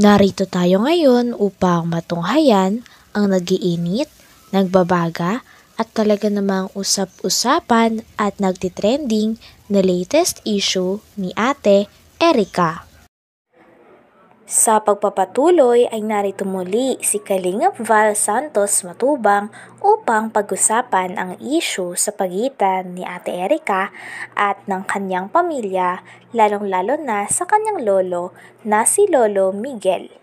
Narito tayo ngayon upang matunghayan ang nagiinit, nagbabaga at talaga namang usap-usapan at nagtitrending na latest issue ni Ate Erica. Sa pagpapatuloy ay narito muli si Kalingap Val Santos Matubang upang pag-usapan ang issue sa pagitan ni Ate Erica at ng kanyang pamilya, lalong-lalo na sa kanyang lolo na si Lolo Miguel.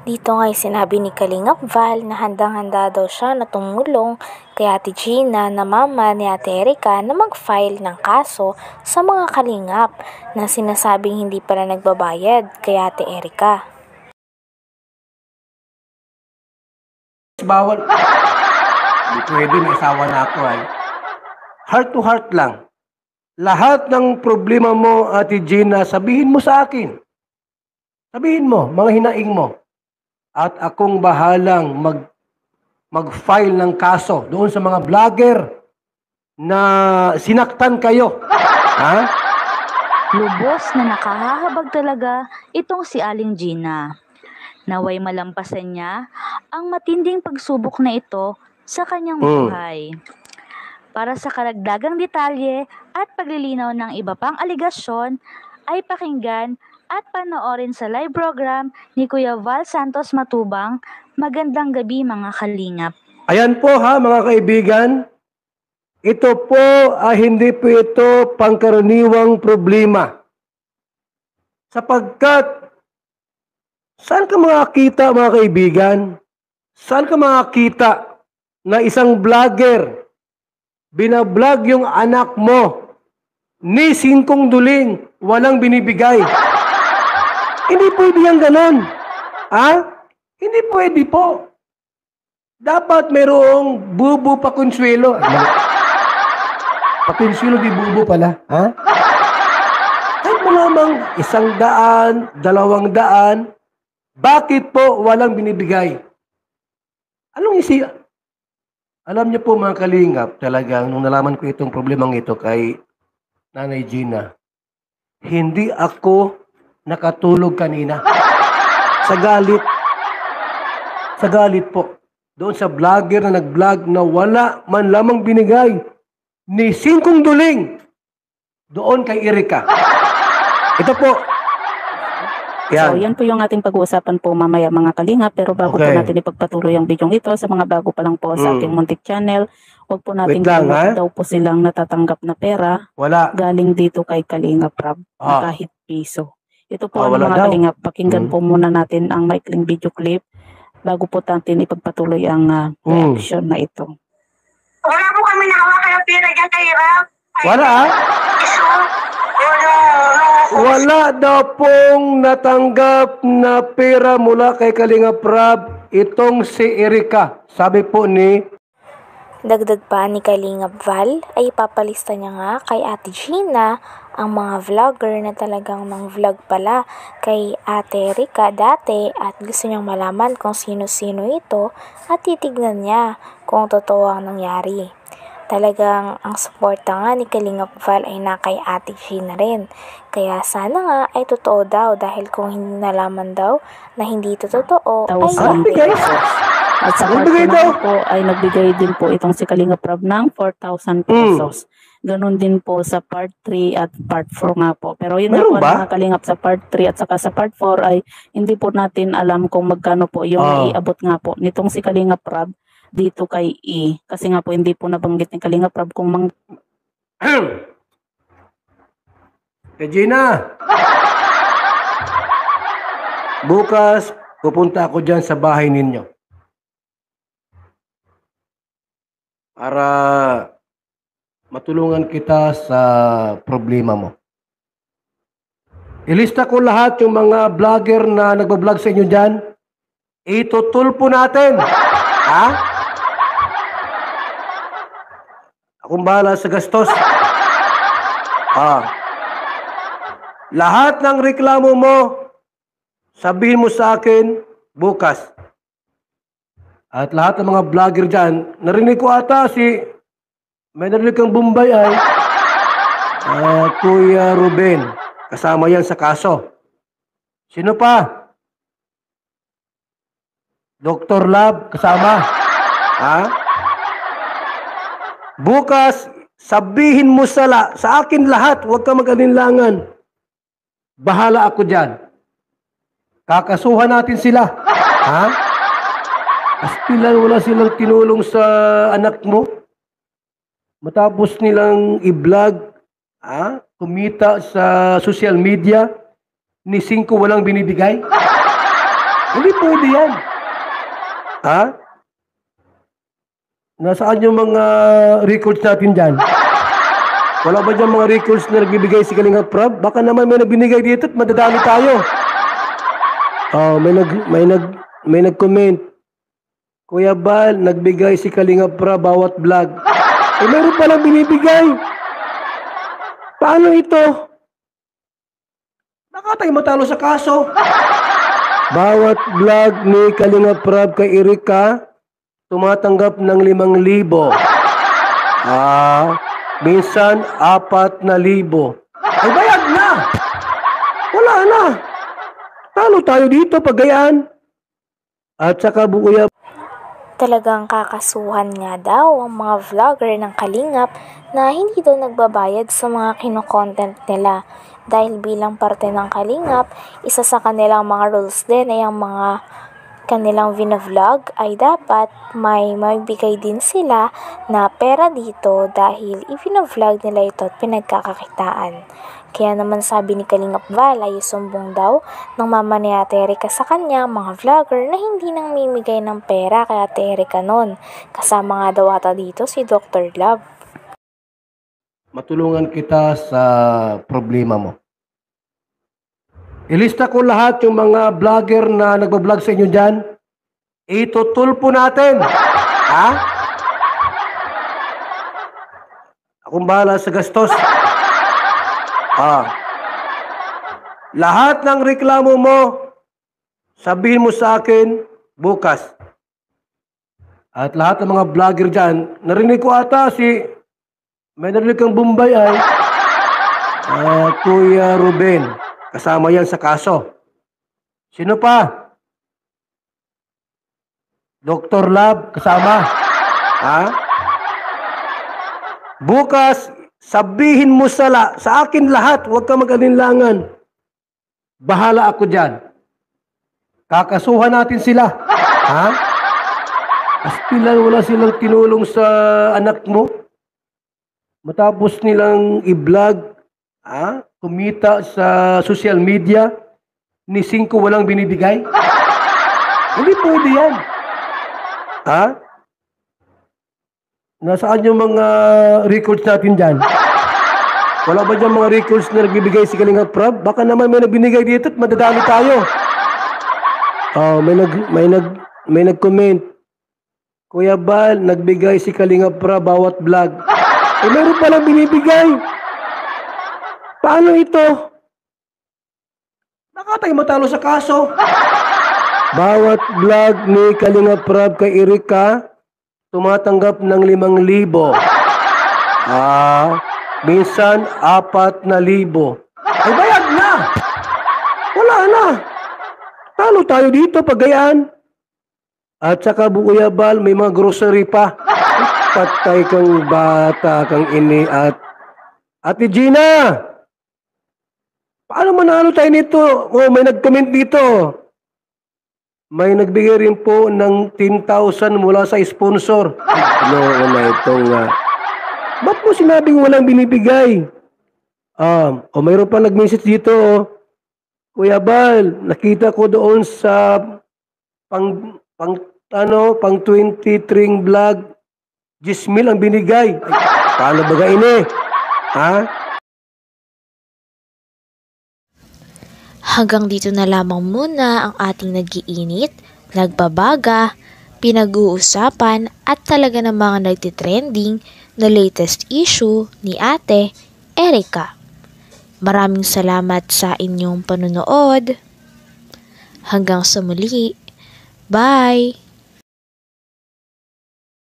Dito nga'y sinabi ni Kalingap Val na handang-handa daw siya na tumulong kay Ate Gina na mama ni Ate Erica na mag-file ng kaso sa mga kalingap na sinasabing hindi pala nagbabayad kay Ate Erica. Bawal. Hindi pwede, may asawa na ako ay. Heart to heart lang. Lahat ng problema mo, Ate Gina, sabihin mo sa akin. Sabihin mo, mga hinaing mo. At akong bahalang mag-file ng kaso doon sa mga vlogger na sinaktan kayo. Ha? Lubos na nakahahabag talaga itong si Aling Gina. Naway malampasan niya ang matinding pagsubok na ito sa kanyang buhay. Para sa karagdagang detalye at paglilinaw ng iba pang aligasyon ay pakinggan at panoorin sa live program ni Kuya Val Santos Matubang. Magandang gabi mga kalingap. Ayan po ha mga kaibigan. Ito po hindi po ito pangkaraniwang problema. Sapagkat saan ka makakita mga kaibigan? Saan ka makakita na isang vlogger binablog yung anak mo ni singkong duling walang binibigay? Hindi pwede yan ganon. Ha? Hindi pwede po. Dapat mayroong bubo pa konsuelo. Pa konsuelo di bubo pala. Ha? Kahit malamang 100, 200, bakit po walang binibigay? Anong Alam niyo po mga kalingap, talagang nung nalaman ko itong problemang ito kay Nanay Gina, hindi ako nakatulog kanina. Sa galit. Sa galit po. Doon sa vlogger na nag-vlog na wala man lamang binigay ni singkong duling doon kay Erica. Ito po. Yan. So, yan po yung ating pag-uusapan po mamaya mga kalinga. Pero bago po natin ipagpatuloy ang video ito, sa mga bago pa lang po sa ating muntik channel, huwag po natin daw po silang natatanggap na pera. Wala. Galing dito kay Kalinga Prab na kahit piso. Ito po mga kalinga, pakinggan po muna natin ang maikling video clip bago po natin ipagpatuloy ang reaction na ito. Wala po kami nahawakan ng pera dyan kay Rab. Wala Wala daw pong natanggap na pera mula kay Kalinga Prab itong si Erica. Sabi po ni Dagdag pa ni Kalingap Val ay papalista niya nga kay Ate Gina ang mga vlogger na talagang mang-vlog pala kay Ate Erica dati at gusto niyang malaman kung sino-sino ito at titignan niya kung totoo ang nangyari. Talagang ang suporta nga ni Kalingap Val ay na kay Ate Gina rin. Kaya sana nga ay totoo daw dahil kung hindi nalaman daw na hindi ito totoo ay at sa part naman po ay nagbigay din po itong si Kalinga Prab ng 4,000 pesos. Ganon din po sa part 3 at part 4 nga po. Pero yun nga po mga kalingap sa part 3 at saka sa part 4 ay hindi po natin alam kung magkano po yung iabot nga po nitong si Kalinga Prab dito kay E. Kasi nga po hindi po nabanggit ni Kalinga Prab kung Gina, bukas pupunta ako dyan sa bahay ninyo para matulungan kita sa problema mo. Ilista ko lahat yung mga vlogger na nagbablog sa inyo dyan. Itutulpo natin. Ha? Akong bahala sa gastos. Lahat ng reklamo mo, sabihin mo sa akin bukas. At lahat ng mga vlogger dyan, narinig ko ata may narinig kang Bombay ay Kuya Ruben. Kasama yan sa kaso. Sino pa? Dr. Love kasama. Ha? Bukas, sabihin mo sa akin lahat, huwag ka mag-alinlangan. Bahala ako dyan. Kakasuhan natin sila. Ha? Astilan, wala silang tinulong sa anak mo. Matapos nilang i-vlog, kumita sa social media, ni 5 walang binibigay. Hindi pwede yan. Ha? Nasaan yung mga records natin dyan? Wala ba dyan mga records na nagbibigay si Kalinga Prab? Baka naman may nagbinigay dito at madadali tayo. Oh, may nag-comment. Kuya Bal, nagbigay si Kalinga Prab bawat vlog. Meron palang binibigay. Paano ito? Baka tayo matalo sa kaso. Bawat vlog ni Kalinga Prab kay Erika, tumatanggap ng 5,000. Minsan 4,000. Ay bayad na. Wala na. Talo tayo dito pagayaan. At saka Kuya, Talagang kakasuhan nga daw ang mga vlogger ng Kalingap na hindi daw nagbabayad sa mga kinokontent nila. Dahil bilang parte ng Kalingap, isa sa kanilang mga rules din ay ang mga kanilang vinavlog ay dapat may bigay din sila na pera dito dahil i-vinavlog nila ito at pinagkakakitaan. Kaya naman sabi ni Kalingap Val ay sumbong daw ng mama ni Ate Erika sa kanya mga vlogger na hindi nang mimigay ng pera kay Ate Erika nun. Kasama nga daw ata dito si Dr. Love. matulungan kita sa problema mo. Ilista ko lahat yung mga vlogger na nagbablog sa inyo dyan. Itutulpo natin. Ha? Akong bahala sa gastos. Lahat ng reklamo mo, sabihin mo sa akin bukas. At lahat ng mga vlogger dyan, narinig ko ata may narinig kang Bombay ay Kuya Ruben. Kasama yan sa kaso. Sino pa? Dr. Love, kasama. Bukas, sabihin mo sa akin lahat, huwag ka mag-alinlangan. Bahala ako dyan. Kakasuhan natin sila. Astilan, wala silang tinulong sa anak mo. Matapos nilang i-vlog, kumita sa social media, ni 5 walang binibigay. Hindi pwede yan. Nasaan yung mga records natin dyan? Wala ba dyan mga records na nagbibigay si Kalinga Prab? Baka naman may nagbinigay dito at madadali tayo. May nag-comment. Kuya Bal, nagbigay si Kalinga Prab bawat vlog. Meron palang binibigay. Paano ito? Baka tayo matalo sa kaso. Bawat vlog ni Kalinga Prab kay Erika, tumatanggap ng 5,000. Minsan 4,000. Ay bayad na. Wala na. Talo tayo dito pagayaan. At saka Kuya Bal, may mga grocery pa. Patay kang bata, kang ini at Ate Gina. Paano manalo tayo nito? May nag-comment dito. May nagbigay rin po ng 10,000 mula sa sponsor. Ba't mo sinabing walang binibigay? Mayroon pa nag-message dito. Kuya Bal, nakita ko doon sa pang 23 vlog, 10,000 ang binigay. Paano ba ini? Hanggang dito na lamang muna ang ating nag-iinit, nagbabaga, pinag-uusapan at talaga ng mga nagtitrending na latest issue ni Ate Erika. Maraming salamat sa inyong panunood. Hanggang sa muli. Bye!